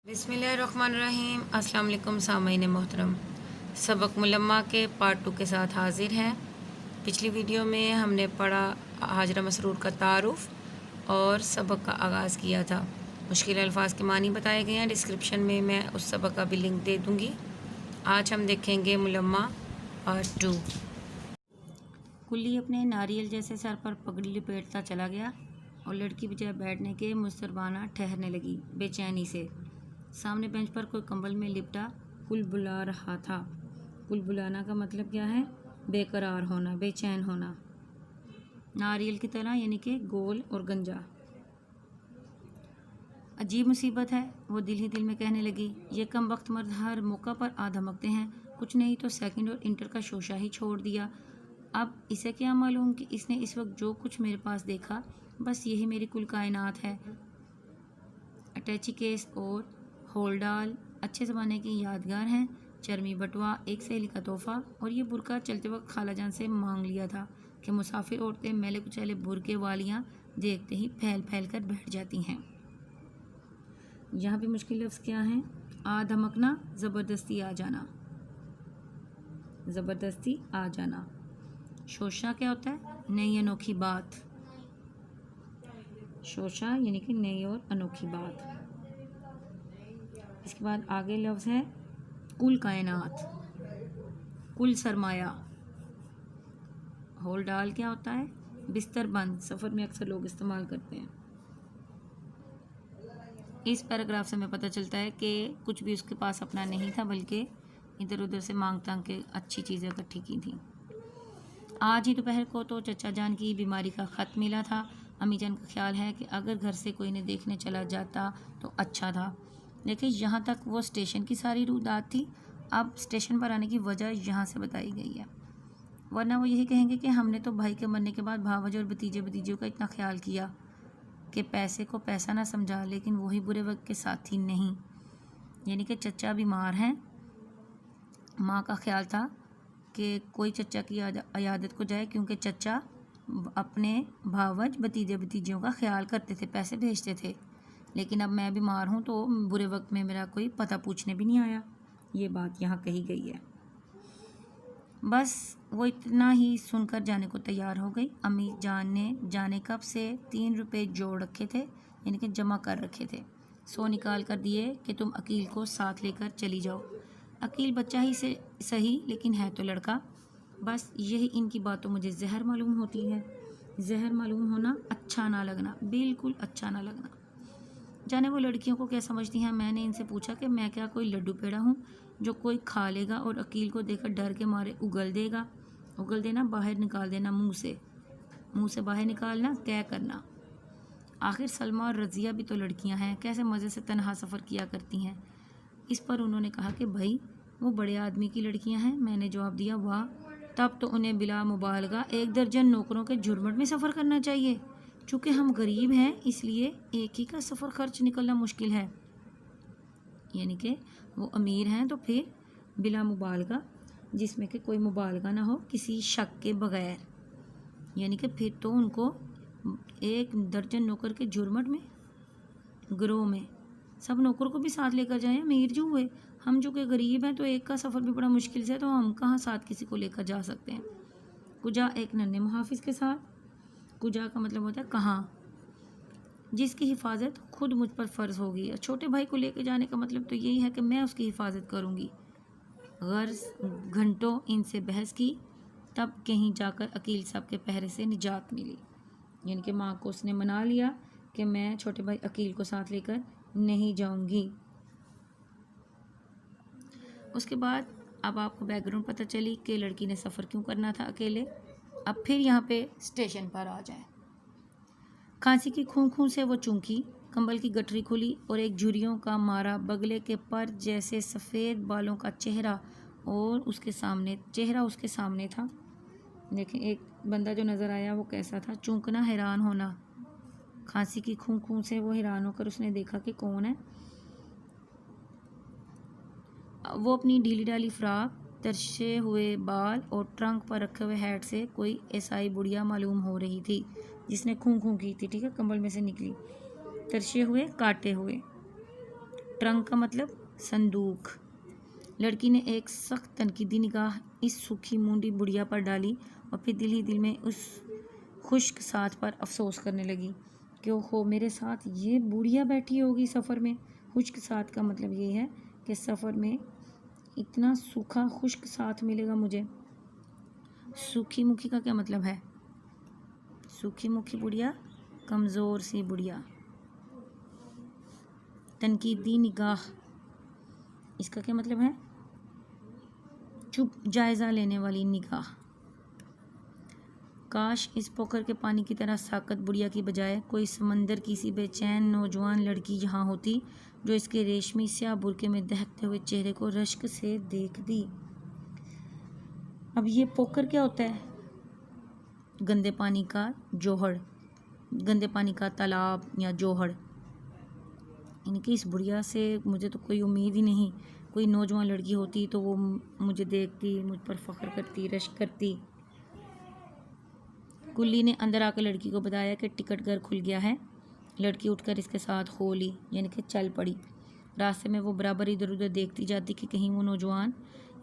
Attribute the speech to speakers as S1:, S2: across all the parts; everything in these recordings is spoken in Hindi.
S1: बिस्मिल्लाहिर्रहमानिर्रहीम। अस्सलाम वालेकुम सामईन मोहतरम। सबक मुलम्मा के पार्ट 2 के साथ हाजिर हैं। पिछली वीडियो में हमने पढ़ा हाजरा मसरूर का तारुफ़ और सबक का आगाज़ किया था। मुश्किल अल्फाज के मानी बताए गए हैं। डिस्क्रिप्शन में मैं उस सबक का भी लिंक दे दूँगी। आज हम देखेंगे मुलम्मा पार्ट 2। कुल्ली अपने नारियल जैसे सर पर पगड़ी लपेटता चला गया और लड़की बजाय बैठने के मुस्तरबाना ठहरने लगी बेचैनी से। सामने बेंच पर कोई कंबल में लिपटा कुल बुला रहा था। कुल बुलाना का मतलब क्या है? बेकरार होना, बेचैन होना। नारियल की तरह यानी कि गोल और गंजा। अजीब मुसीबत है, वो दिल ही दिल में कहने लगी। ये कम वक्त मर्द हर मौका पर आ धमकते हैं। कुछ नहीं तो सेकंड और इंटर का शोशा ही छोड़ दिया। अब इसे क्या मालूम कि इसने इस वक्त जो कुछ मेरे पास देखा, बस यही मेरी कुल कायनात है। अटैची केस और होल्डाल अच्छे ज़माने की यादगार हैं। चर्मी बटवा एक सहेली का तोहफ़ा और ये बुरका चलते वक्त खाला जान से मांग लिया था कि मुसाफिर औरतें मैले कुचैले बुरके वालियाँ देखते ही फैल फैल कर बैठ जाती हैं। यहाँ भी मुश्किल लफ्ज़ क्या हैं? आ धमकना, ज़बरदस्ती आ जाना। ज़बरदस्ती आ जाना। शोशा क्या होता है? नई अनोखी बात। शोशा यानी कि नई और अनोखी बात। इसके बाद आगे लफ्ज़ है कुल कायनात, कुल सरमाया। होल डाल क्या होता है? बिस्तर बंद। सफ़र में अक्सर लोग इस्तेमाल करते हैं। इस पैराग्राफ से हमें पता चलता है कि कुछ भी उसके पास अपना नहीं था, बल्कि इधर उधर से मांग तांग के अच्छी चीज़ें इकट्ठी की थी। आज ही दोपहर को तो चचा जान की बीमारी का ख़त मिला था। अम्मी जान का ख्याल है कि अगर घर से कोई इन्हें देखने चला जाता तो अच्छा था। देखिए, यहाँ तक वो स्टेशन की सारी रुदात थी। अब स्टेशन पर आने की वजह यहाँ से बताई गई है, वरना वो यही कहेंगे कि हमने तो भाई के मरने के बाद भावज और भतीजे भतीजियों का इतना ख्याल किया कि पैसे को पैसा ना समझा, लेकिन वही बुरे वक्त के साथी नहीं। यानी कि चचा बीमार हैं। माँ का ख्याल था कि कोई चचा की अयादत को जाए, क्योंकि चचा अपने भावज भतीजे भतीजियों का ख्याल करते थे, पैसे भेजते थे। लेकिन अब मैं बीमार हूँ तो बुरे वक्त में मेरा कोई पता पूछने भी नहीं आया। ये बात यहाँ कही गई है। बस वो इतना ही सुनकर जाने को तैयार हो गई। अम्मी जान ने जाने कब से 3 रुपये जोड़ रखे थे, यानी कि जमा कर रखे थे। 100 निकाल कर दिए कि तुम अकील को साथ लेकर चली जाओ। अकील बच्चा ही से सही, लेकिन है तो लड़का। बस यही इनकी बातों मुझे जहर मालूम होती है। जहर मालूम होना, अच्छा ना लगना, बिल्कुल अच्छा ना लगना। जाने वो लड़कियों को क्या समझती हैं। मैंने इनसे पूछा कि मैं क्या कोई लड्डू पेड़ा हूँ जो कोई खा लेगा और अकील को देखकर डर के मारे उगल देगा। उगल देना, बाहर निकाल देना, मुंह से बाहर निकालना, क्या करना। आखिर सलमा और रज़िया भी तो लड़कियां हैं, कैसे मज़े से तन्हा सफ़र किया करती हैं। इस पर उन्होंने कहा कि भाई वो बड़े आदमी की लड़कियां हैं। मैंने जवाब दिया, वाह, तब तो उन्हें बिला मुबालगा 1 दर्जन नौकरों के झुरमुट में सफ़र करना चाहिए। चूँकि हम गरीब हैं, इसलिए एक ही का सफ़र खर्च निकलना मुश्किल है। यानी कि वो अमीर हैं तो फिर बिला मुबालगा, जिसमें कि कोई मुबालगा ना हो, किसी शक के बगैर। यानी कि फिर तो उनको 1 दर्जन नौकर के झुरमुट में, गिरोह में, सब नौकर को भी साथ लेकर जाएं। अमीर जो हुए, हम जो कि गरीब हैं तो एक का सफ़र भी बड़ा मुश्किल से, तो हम कहाँ साथ किसी को लेकर जा सकते हैं। कुजा एक नन्हे मुहाफिज के साथ। कुजा का मतलब होता है कहाँ, जिसकी हिफाजत खुद मुझ पर फ़र्ज़ होगी। और छोटे भाई को लेकर जाने का मतलब तो यही है कि मैं उसकी हिफाजत करूँगी। गर्ज घंटों इनसे बहस की, तब कहीं जाकर अकील साहब के पहरे से निजात मिली। यानी कि माँ को उसने मना लिया कि मैं छोटे भाई अकील को साथ लेकर नहीं जाऊँगी। उसके बाद अब आपको बैकग्राउंड पता चली कि लड़की ने सफ़र क्यों करना था अकेले। अब फिर यहाँ पे स्टेशन पर आ जाए। खांसी की खूं से वो चूंकी, कंबल की गठरी खुली और एक झुर्रियों का मारा बगले के पर जैसे सफ़ेद बालों का चेहरा और उसके सामने था। देखें, एक बंदा जो नज़र आया वो कैसा था? चूंकना, हैरान होना। खांसी की खूं से वो हैरान होकर उसने देखा कि कौन है। वो अपनी ढीली ढाली फ्राक, तरशे हुए बाल और ट्रंक पर रखे हुए हैट से कोई ईसाई बुढ़िया मालूम हो रही थी, जिसने खूं की थी। ठीक है, कंबल में से निकली, तरशे हुए, काटे हुए। ट्रंक का मतलब संदूक। लड़की ने एक सख्त तनकीदी निगाह इस सूखी मूंडी बुढ़िया पर डाली और फिर दिल ही दिल में उस खुश्क साथ पर अफसोस करने लगी कि ओहो, मेरे साथ ये बुढ़िया बैठी होगी सफ़र में। खुश्क साथ का मतलब ये है कि सफ़र में इतना सूखा खुश्क साथ मिलेगा मुझे। सूखी मुखी का क्या मतलब है? सूखी मुखी बुढ़िया, कमज़ोर सी बुढ़िया। तनकीदी निगाह, इसका क्या मतलब है? चुप जायज़ा लेने वाली निगाह। काश इस पोखर के पानी की तरह साकत बुढ़िया की बजाय कोई समंदर की सी बेचैन नौजवान लड़की यहाँ होती जो इसके रेशमी स्याह बुरके में दहकते हुए चेहरे को रश्क से देखती। अब ये पोखर क्या होता है? गंदे पानी का जोहड़, गंदे पानी का तालाब या जोहड़। इनकी इस बुढ़िया से मुझे तो कोई उम्मीद ही नहीं। कोई नौजवान लड़की होती तो वो मुझे देखती, मुझ पर फ़ख्र करती, रश्क करती। कुल्ली ने अंदर आकर लड़की को बताया कि टिकट घर खुल गया है। लड़की उठकर इसके साथ हो ली, यानी कि चल पड़ी। रास्ते में वो बराबर इधर उधर देखती जाती कि कहीं वो नौजवान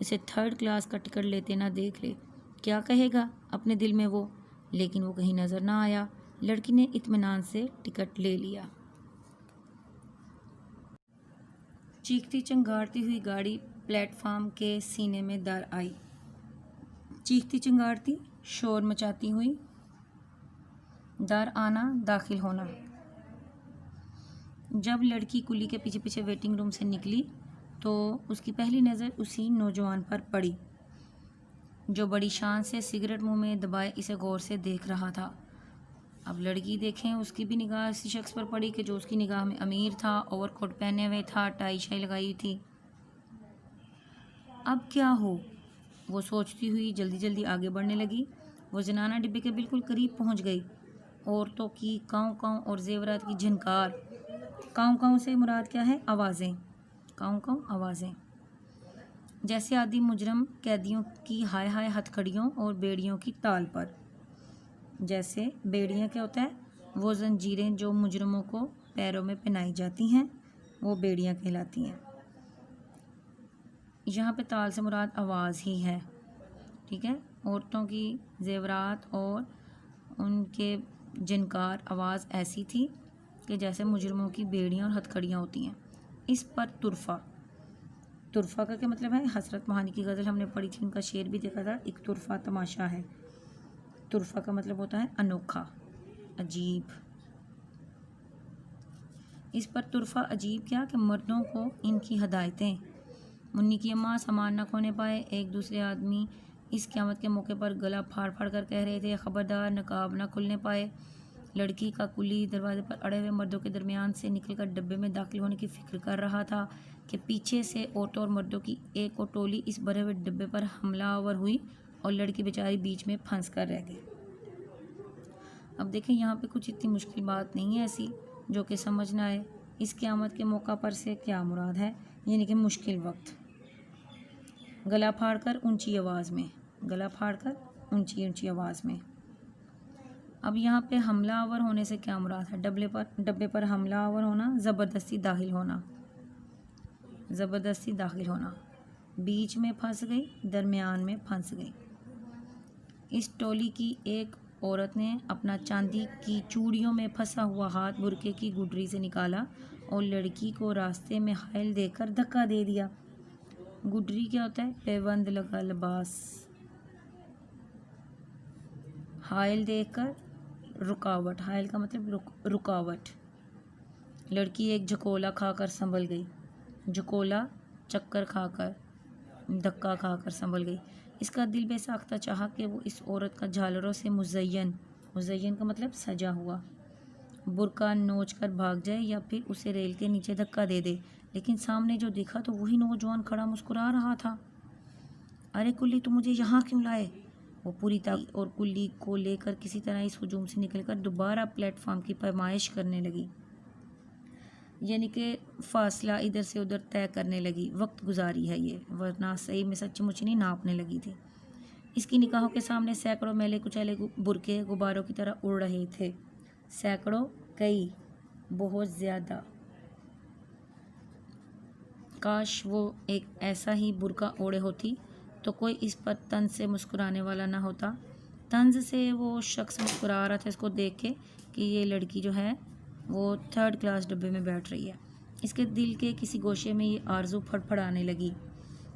S1: इसे 3rd क्लास का टिकट लेते ना देख ले। क्या कहेगा अपने दिल में वो, लेकिन वो कहीं नज़र ना आया। लड़की ने इत्मीनान से टिकट ले लिया। चीखती चिंगारती हुई गाड़ी प्लेटफार्म के सीने में दर आई। चीखती चिंगारती, शोर मचाती हुई, दर आना, दाखिल होना। जब लड़की कुली के पीछे पीछे वेटिंग रूम से निकली तो उसकी पहली नज़र उसी नौजवान पर पड़ी जो बड़ी शान से सिगरेट मुंह में दबाए इसे गौर से देख रहा था। अब लड़की देखें, उसकी भी निगाह इसी शख्स पर पड़ी कि जो उसकी निगाह में अमीर था, ओवरकोट पहने हुए था, टाई शाई लगाई हुई थी। अब क्या हो, वो सोचती हुई जल्दी जल्दी आगे बढ़ने लगी। वो जनाना डिब्बे के बिल्कुल करीब पहुंच गई। औरतों की काँव काँव और जेवरात की झनकार। काँव काँव से मुराद क्या है? आवाज़ें। काँव काँव आवाज़ें, जैसे आदि मुजरम कैदियों की हाय हाय हथकड़ियों और बेड़ियों की ताल पर। जैसे बेड़ियाँ क्या होता है? वो जंजीरें जो मुजरमों को पैरों में पहनाई जाती हैं, वो बेड़ियाँ कहलाती हैं। यहाँ पे ताल से मुराद आवाज़ ही है, ठीक है। औरतों की जेवरात और उनके जिनकार आवाज़ ऐसी थी कि जैसे मुजरमों की बेड़ियाँ और हथकड़ियाँ होती हैं। इस पर तुरफ़ा, तुरफ़ा का क्या मतलब है? हसरत मोहानी की गज़ल हमने पढ़ी थी, उनका शेर भी देखा था, एक तुरफ़ा तमाशा है। तुरफ़ा का मतलब होता है अनोखा, अजीब। इस पर तुरफ़ा अजीब क्या कि मर्दों को इनकी हदायतें। मुन्नी की अम्मा सामान न खोने पाए। एक दूसरे आदमी इस क़यामत के मौके पर गला फाड़ फाड़ कर कह रहे थे, ख़बरदार नकाब न खुलने पाए। लड़की का कुली दरवाजे पर अड़े हुए मर्दों के दरमियान से निकलकर डब्बे में दाखिल होने की फ़िक्र कर रहा था कि पीछे से औरतों और मर्दों की एक और टोली इस भरे हुए डब्बे पर हमलावर हुई और लड़की बेचारी बीच में फंस कर रह गई। अब देखें, यहाँ पे कुछ इतनी मुश्किल बात नहीं है ऐसी जो कि समझ ना आए। इस क़यामत के मौका पर से क्या मुराद है? यानी कि मुश्किल वक्त। गला फाड़ कर ऊंची आवाज़ में, गला फाड़ कर ऊंची ऊंची आवाज़ में। अब यहाँ पे हमलावर होने से क्या मुराद है? डब्बे पर हमलावर होना, ज़बरदस्ती दाखिल होना, ज़बरदस्ती दाखिल होना। बीच में फंस गई, दरमियान में फंस गई। इस टोली की एक औरत ने अपना चांदी की चूड़ियों में फंसा हुआ हाथ बुरके की गुडरी से निकाला और लड़की को रास्ते में हायल देकर धक्का दे दिया। गुडरी क्या होता है? पैबंद लगा लिबास। हायल देखकर रुकावट, हायल का मतलब रुकावट। लड़की एक झकोला खाकर संभल गई। झकोला चक्कर खाकर, धक्का खाकर संभल गई। इसका दिल बेसाख्ता चाहा कि वो इस औरत का झालरों से मुज़य्यन, मुज़य्यन का मतलब सजा हुआ, बुरका नोच कर भाग जाए या फिर उसे रेल के नीचे धक्का दे दे। लेकिन सामने जो दिखा तो वही नौजवान खड़ा मुस्कुरा रहा था। अरे कुल्ली, तुम मुझे यहाँ क्यों लाए? वो पूरी ताकत और कुल्ली को लेकर किसी तरह इस हुजूम से निकलकर दोबारा प्लेटफार्म की पैमाइश करने लगी, यानी कि फासला इधर से उधर तय करने लगी। वक्त गुजारी है ये, वरना सही में सच्ची नहीं नापने लगी थी। इसकी निगाहों के सामने सैकड़ों मैले कुचैले बुरके गुब्बारों की तरह उड़ रहे थे। सैकड़ों, कई, बहुत ज़्यादा। काश वो एक ऐसा ही बुर्का ओढ़े होती तो कोई इस पर तंज से मुस्कुराने वाला ना होता। तंज से वो शख्स मुस्कुरा रहा था इसको देख के कि ये लड़की जो है वो 3rd क्लास डब्बे में बैठ रही है। इसके दिल के किसी गोशे में ये आरज़ू फड़फड़ाने लगी,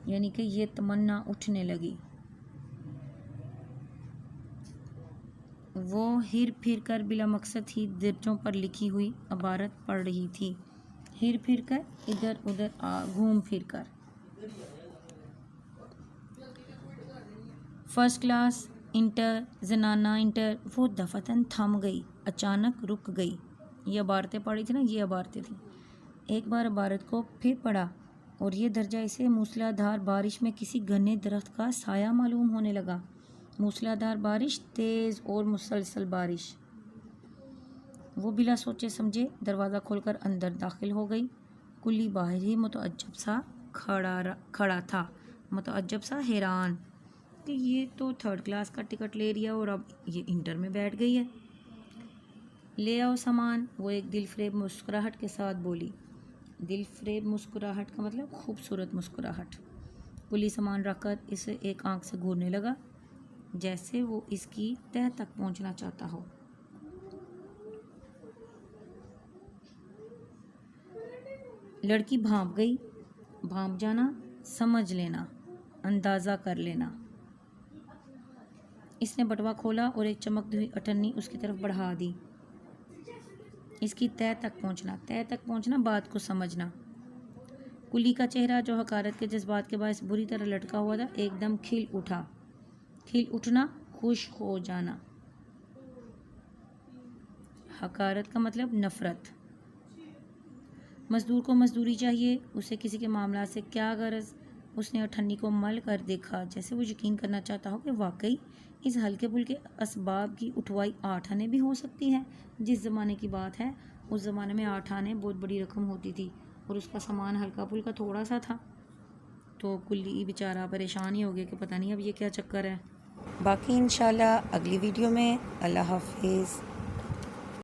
S1: यानी कि ये तमन्ना उठने लगी। वो हिर फिर कर बिला मकसद ही दर्जों पर लिखी हुई इबारत पढ़ रही थी। हिर फिर कर, इधर उधर घूम फिर कर। 1st क्लास, इंटर, जनाना इंटर। वो दफतन थम गई, अचानक रुक गई। ये इबारतें पढ़ी थी ना, ये इबारतें थी। एक बार इबारत को फिर पढ़ा और ये दर्जा इसे मूसलाधार बारिश में किसी घने दरख्त का साया मालूम होने लगा। मूसलाधार बारिश, तेज़ और मुसलसल बारिश। वो बिला सोचे समझे दरवाज़ा खोलकर अंदर दाखिल हो गई। कुल्ली बाहर ही मुतअज्जब सा खड़ा था, मुतअज्जब सा हैरान कि ये तो 3rd क्लास का टिकट ले रही है और अब ये इंटर में बैठ गई है। ले आओ सामान, वो एक दिलफरेब मुस्कुराहट के साथ बोली। दिलफरेब मुस्कुराहट का मतलब खूबसूरत मुस्कुराहट। कुल्ली सामान रखकर इसे एक आंख से घूरने लगा, जैसे वो इसकी तह तक पहुंचना चाहता हो। लड़की भांप गई। भांप जाना, समझ लेना, अंदाज़ा कर लेना। इसने बटवा खोला और एक चमकती हुई अठन्नी उसकी तरफ बढ़ा दी। इसकी तह तक पहुंचना, बात को समझना। कुली का चेहरा जो हकारत के जज्बात के बायस बुरी तरह लटका हुआ था, एकदम खिल उठा। खिल उठना, खुश हो जाना। हकारत का मतलब नफ़रत। मज़दूर को मज़दूरी चाहिए, उसे किसी के मामला से क्या गरज। उसने अठन्नी को मल कर देखा, जैसे वो यकीन करना चाहता हो कि वाकई इस हल्के फुल्के असबाब की उठवाई 8 आने भी हो सकती है। जिस ज़माने की बात है, उस ज़माने में 8 आने बहुत बड़ी रकम होती थी और उसका सामान हल्का फुल्का थोड़ा सा था। तो कुल्ली बेचारा परेशान ही हो गया कि पता नहीं अब ये क्या चक्कर है।
S2: बाकी इंशाल्लाह अगली वीडियो में। अल्लाह हाफिज़।